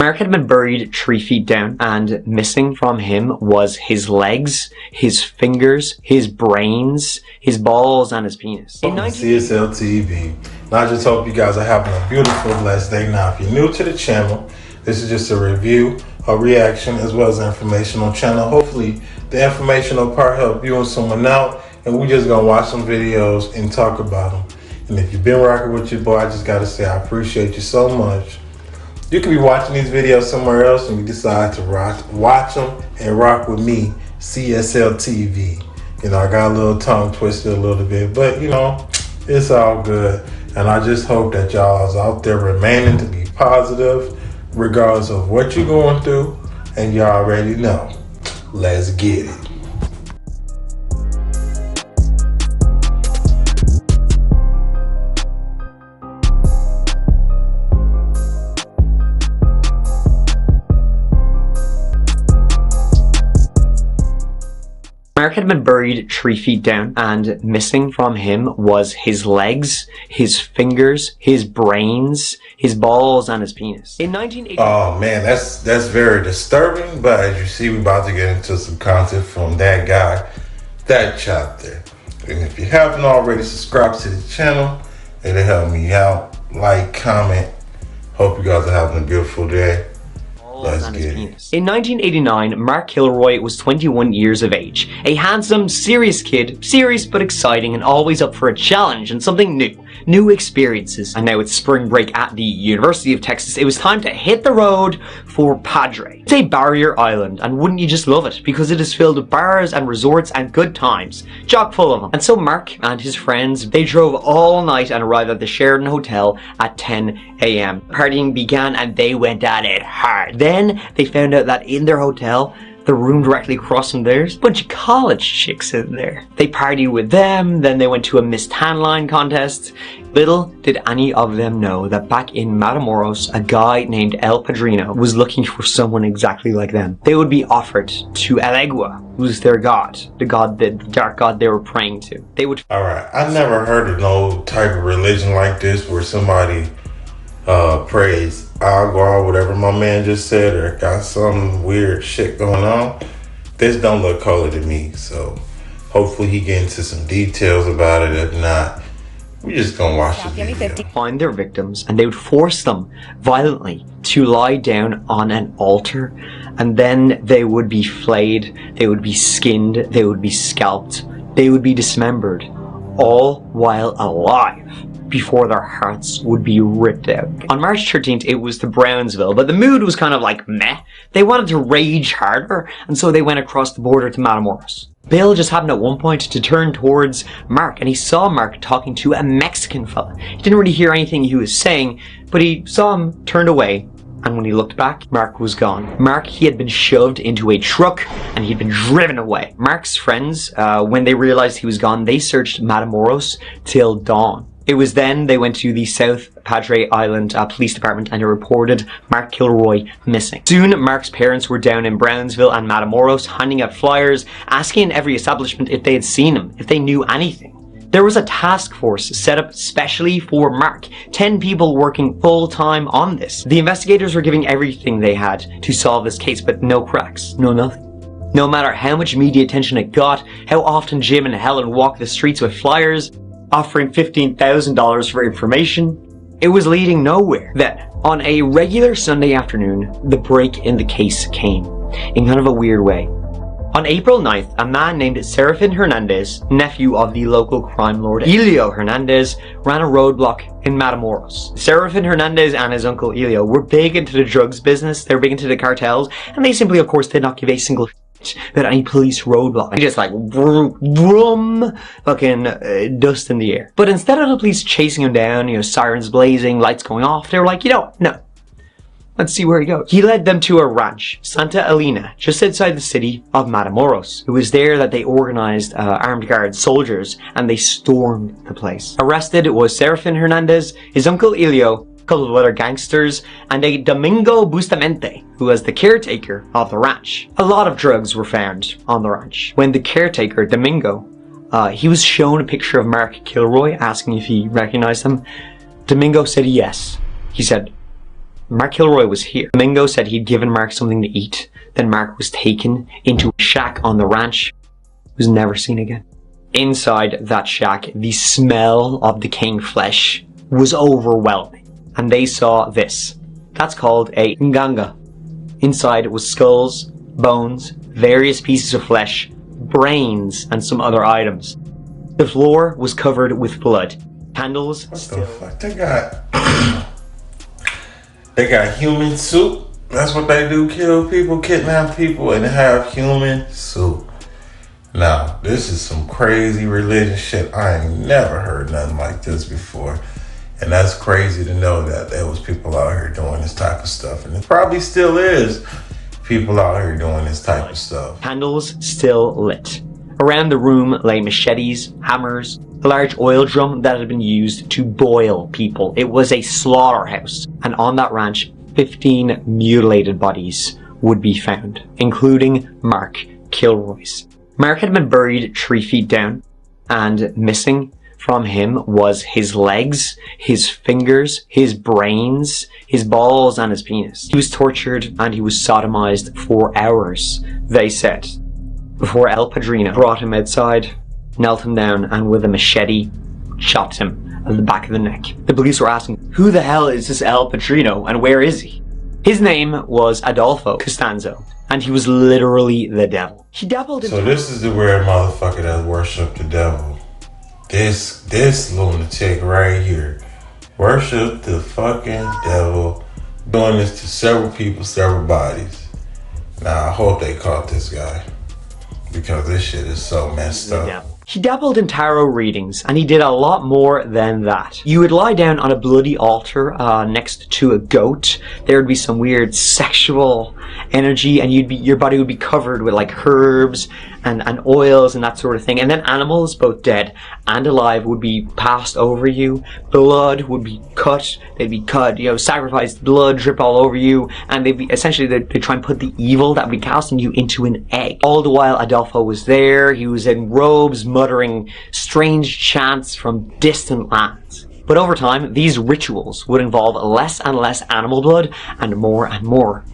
Mark had been buried 3 feet down, and missing from him was his legs, his fingers, his brains, his balls, and his penis. CSL TV. And I just hope you guys are having a beautiful, blessed day. Now, if you're new to the channel, this is just a review, a reaction, as well as an informational channel. Hopefully, the informational part helped you and someone out, and we're just gonna watch some videos and talk about them. And if you've been rocking with your boy, I just gotta say I appreciate you so much. You could be watching these videos somewhere else and you decide to watch them and rock with me, CSL TV. You know, I got a little tongue twisted a little bit, but you know, it's all good. And I just hope that y'all is out there remaining to be positive, regardless of what you're going through. And y'all already know. Let's get it. Mark had been buried 3 feet down, and missing from him was his legs, his fingers, his brains, his balls, and his penis. In 1980, oh man, that's very disturbing. But as you see, we're about to get into some content from that guy, that chapter. And if you haven't already, subscribe to the channel. It'll help me out. Like, comment. Hope you guys are having a beautiful day. Let's get it. In 1989, Mark Kilroy was 21 years of age. A handsome, serious kid, serious but exciting and always up for a challenge and something new. New experiences. And now it's spring break at the University of Texas. It was time to hit the road for Padre. It's a barrier island, and wouldn't you just love it? Because it is filled with bars and resorts and good times. Chock full of them. And so Mark and his friends, they drove all night and arrived at the Sheraton Hotel at 10 a.m. Partying began and they went at it hard. Then they found out that in their hotel, the room directly across from theirs, a bunch of college chicks in there. They partied with them, then they went to a Miss Tanline contest. Little did any of them know that back in Matamoros, a guy named El Padrino was looking for someone exactly like them. They would be offered to El Egua, who's their god, the dark god they were praying to. They would. Alright, I never heard of no type of religion like this where somebody praise Agua, whatever my man just said, or got some weird shit going on. This don't look holy to me, so hopefully he get into some details about it. If not, we just gonna watch the video. Find their victims, and they would force them violently to lie down on an altar, and then they would be flayed, they would be skinned, they would be scalped, they would be dismembered, all while alive, before their hearts would be ripped out. On March 13th, it was to Brownsville, but the mood was kind of like meh. They wanted to rage harder, and so they went across the border to Matamoros. Bill just happened at one point to turn towards Mark, and he saw Mark talking to a Mexican fella. He didn't really hear anything he was saying, but he saw him turned away, and when he looked back, Mark was gone. Mark, he had been shoved into a truck, and he'd been driven away. Mark's friends, when they realized he was gone, they searched Matamoros till dawn. It was then they went to the South Padre Island Police Department and they reported Mark Kilroy missing. Soon, Mark's parents were down in Brownsville and Matamoros handing out flyers, asking in every establishment if they had seen him, if they knew anything. There was a task force set up specially for Mark, 10 people working full-time on this. The investigators were giving everything they had to solve this case, but no cracks, no nothing. No matter how much media attention it got, how often Jim and Helen walked the streets with flyers, offering $15,000 for information, it was leading nowhere. Then, on a regular Sunday afternoon, the break in the case came, in kind of a weird way. On April 9th, a man named Serafin Hernandez, nephew of the local crime lord Elio Hernandez, ran a roadblock in Matamoros. Serafin Hernandez and his uncle Elio were big into the drugs business, they were big into the cartels, and they simply, of course, did not give a single about any police roadblock. Just like vroom, fucking dust in the air. But instead of the police chasing him down, you know, sirens blazing, lights going off, they were like, you know, no. Let's see where he goes. He led them to a ranch, Santa Elena, just outside the city of Matamoros. It was there that they organized armed guard soldiers and they stormed the place. Arrested was Serafin Hernandez, his uncle Elio, couple of other gangsters, and a Domingo Bustamante, who was the caretaker of the ranch. A lot of drugs were found on the ranch. When the caretaker, Domingo, he was shown a picture of Mark Kilroy, asking if he recognized him. Domingo said yes. He said, Mark Kilroy was here. Mingo said he'd given Mark something to eat. Then Mark was taken into a shack on the ranch. He was never seen again. Inside that shack, the smell of decaying flesh was overwhelming. And they saw this. That's called a nganga. Inside was skulls, bones, various pieces of flesh, brains, and some other items. The floor was covered with blood. Candles What the fuck? They got human soup. That's what they do, kill people, kidnap people, and have human soup. Now, this is some crazy religious shit. I ain't never heard nothing like this before. And that's crazy to know that there was people out here doing this type of stuff. And it probably still is people out here doing this type of stuff. Candles still lit. Around the room lay machetes, hammers, a large oil drum that had been used to boil people. It was a slaughterhouse. And on that ranch, 15 mutilated bodies would be found, including Mark Kilroy's. Mark had been buried 3 feet down, and missing from him was his legs, his fingers, his brains, his balls, and his penis. He was tortured and he was sodomized for hours, they said, before El Padrino brought him outside, knelt him down, and with a machete shot him at the back of the neck. The police were asking, who the hell is this El Padrino and where is he? His name was Adolfo Costanzo, and he was literally the devil. He dabbled in... So this is the weird motherfucker that worshiped the devil. This lunatic right here worshiped the fucking devil, doing this to several people, several bodies. Now I hope they caught this guy, because this shit is so messed up. He dabbled in tarot readings, and he did a lot more than that. You would lie down on a bloody altar next to a goat. There would be some weird sexual energy, and your body would be covered with like herbs and oils and that sort of thing. And then animals, both dead and alive, would be passed over you. Blood would be cut. They'd be cut, sacrificed, blood drip all over you, and they'd try and put the evil that would be cast in you into an egg. All the while Adolfo was there. He was in robes, muttering strange chants from distant lands. But over time, these rituals would involve less and less animal blood and more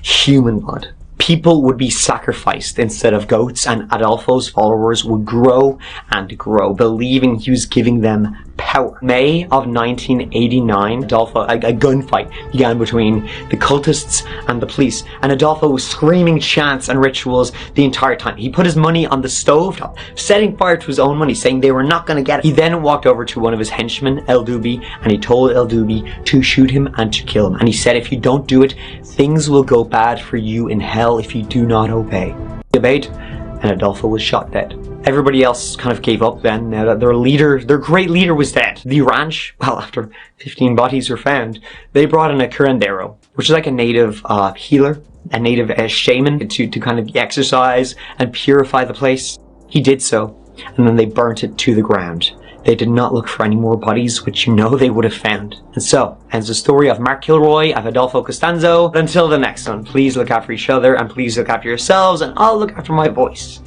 human blood. People would be sacrificed instead of goats, and Adolfo's followers would grow and grow, believing he was giving them power. May of 1989, a gunfight began between the cultists and the police, and Adolfo was screaming chants and rituals the entire time. He put his money on the stovetop, setting fire to his own money, saying they were not going to get it. He then walked over to one of his henchmen, El Dubi, and he told El Dubi to shoot him and to kill him. And he said, if you don't do it, things will go bad for you in hell if you do not obey. He obeyed, and Adolfo was shot dead. Everybody else kind of gave up then, now that their great leader was dead. The ranch, well, after 15 bodies were found, they brought in a curandero, which is like a native healer, a native shaman, to kind of exercise and purify the place. He did so, and then they burnt it to the ground. They did not look for any more bodies, which they would have found. And so, ends the story of Mark Kilroy, of Adolfo Costanzo. But until the next one, please look after each other, and please look after yourselves, and I'll look after my voice.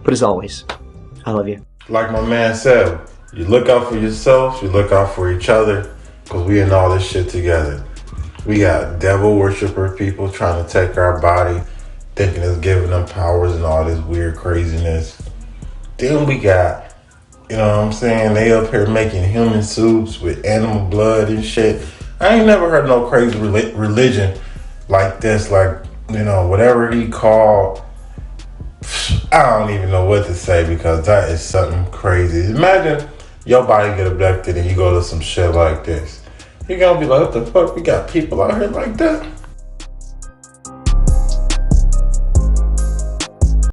But as always, I love you. Like my man said, you look out for yourself, you look out for each other, because we in all this shit together. We got devil worshiper people trying to take our body, thinking it's giving them powers and all this weird craziness. Then we got, you know what I'm saying, they up here making human soups with animal blood and shit. I ain't never heard no crazy religion like this, like, whatever he called. I don't even know what to say, because that is something crazy. Imagine your body get abducted and you go to some shit like this. You're gonna be like, what the fuck? We got people out here like that?